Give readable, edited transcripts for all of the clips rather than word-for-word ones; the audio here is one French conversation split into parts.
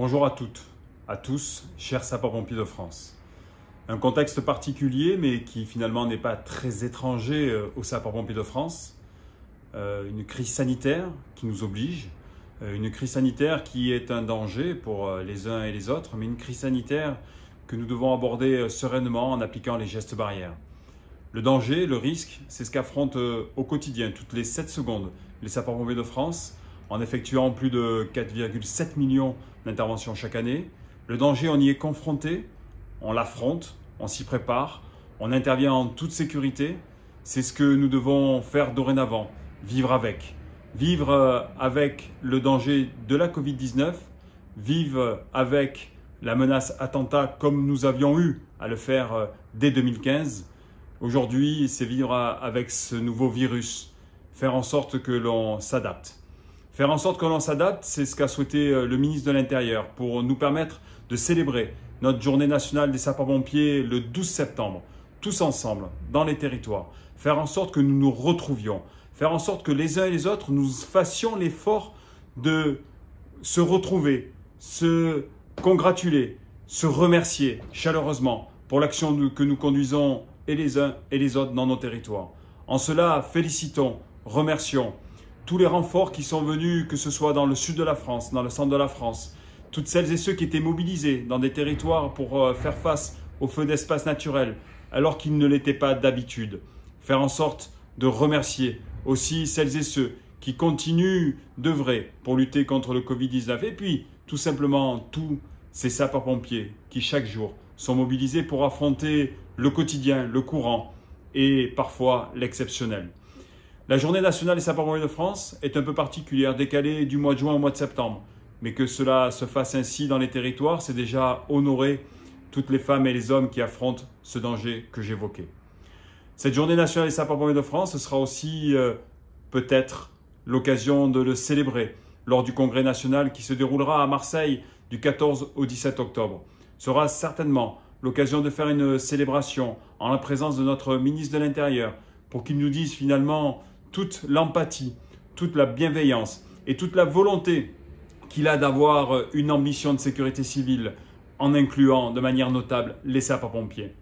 Bonjour à toutes, à tous, chers sapeurs-pompiers de France. Un contexte particulier, mais qui finalement n'est pas très étranger aux sapeurs-pompiers de France. Une crise sanitaire qui nous oblige, une crise sanitaire qui est un danger pour les uns et les autres, mais une crise sanitaire que nous devons aborder sereinement en appliquant les gestes barrières. Le danger, le risque, c'est ce qu'affrontent au quotidien, toutes les 7 secondes, les sapeurs-pompiers de France, en effectuant plus de 4,7 millions d'interventions chaque année. Le danger, on y est confronté, on l'affronte, on s'y prépare, on intervient en toute sécurité. C'est ce que nous devons faire dorénavant, vivre avec. Vivre avec le danger de la Covid-19, vivre avec la menace attentat comme nous avions eu à le faire dès 2015. Aujourd'hui, c'est vivre avec ce nouveau virus, faire en sorte que l'on s'adapte. Faire en sorte que l'on s'adapte, c'est ce qu'a souhaité le ministre de l'Intérieur pour nous permettre de célébrer notre journée nationale des sapeurs-pompiers le 12 septembre, tous ensemble, dans les territoires. Faire en sorte que nous nous retrouvions, faire en sorte que les uns et les autres, nous fassions l'effort de se retrouver, se congratuler, se remercier chaleureusement pour l'action que nous conduisons et les uns et les autres dans nos territoires. En cela, félicitons, remercions tous les renforts qui sont venus, que ce soit dans le sud de la France, dans le centre de la France, toutes celles et ceux qui étaient mobilisés dans des territoires pour faire face aux feux d'espace naturels, alors qu'ils ne l'étaient pas d'habitude. Faire en sorte de remercier aussi celles et ceux qui continuent d'œuvrer pour lutter contre le Covid-19. Et puis, tout simplement, tous ces sapeurs-pompiers qui, chaque jour, sont mobilisés pour affronter le quotidien, le courant et parfois l'exceptionnel. La journée nationale des sapeurs-pompiers de France est un peu particulière, décalée du mois de juin au mois de septembre. Mais que cela se fasse ainsi dans les territoires, c'est déjà honorer toutes les femmes et les hommes qui affrontent ce danger que j'évoquais. Cette journée nationale des sapeurs-pompiers de France, ce sera aussi peut-être l'occasion de le célébrer lors du congrès national qui se déroulera à Marseille du 14 au 17 octobre. Ce sera certainement l'occasion de faire une célébration en la présence de notre ministre de l'Intérieur pour qu'il nous dise finalement toute l'empathie, toute la bienveillance et toute la volonté qu'il a d'avoir une ambition de sécurité civile en incluant de manière notable les sapeurs-pompiers.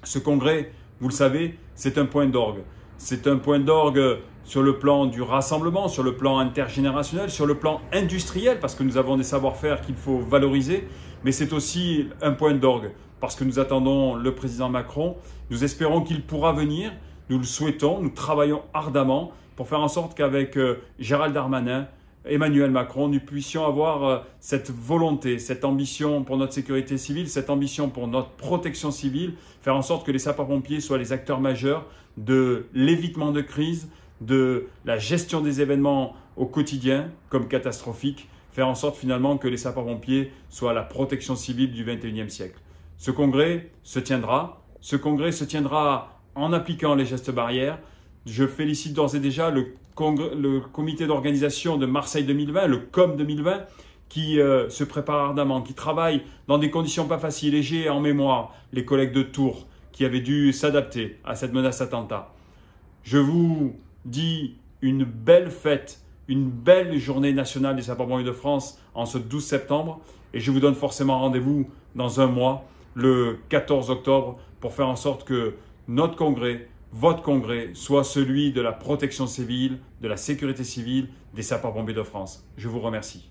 Ce congrès, vous le savez, c'est un point d'orgue. C'est un point d'orgue sur le plan du rassemblement, sur le plan intergénérationnel, sur le plan industriel, parce que nous avons des savoir-faire qu'il faut valoriser, mais c'est aussi un point d'orgue, parce que nous attendons le président Macron. Nous espérons qu'il pourra venir, nous le souhaitons, nous travaillons ardemment pour faire en sorte qu'avec Gérald Darmanin, Emmanuel Macron, nous puissions avoir cette volonté, cette ambition pour notre sécurité civile, cette ambition pour notre protection civile, faire en sorte que les sapeurs-pompiers soient les acteurs majeurs de l'évitement de crise, de la gestion des événements au quotidien comme catastrophiques, faire en sorte finalement que les sapeurs-pompiers soient la protection civile du XXIe siècle. Ce congrès se tiendra en appliquant les gestes barrières. Je félicite d'ores et déjà le comité d'organisation de Marseille 2020, le COM 2020, qui se prépare ardemment, qui travaille dans des conditions pas faciles. Et j'ai en mémoire les collègues de Tours qui avaient dû s'adapter à cette menace attentat. Je vous dis une belle fête, une belle journée nationale des sapeurs-pompiers de France en ce 12 septembre. Et je vous donne forcément rendez-vous dans un mois, le 14 octobre, pour faire en sorte que notre congrès, votre congrès, soit celui de la protection civile, de la sécurité civile, des sapeurs-pompiers de France. Je vous remercie.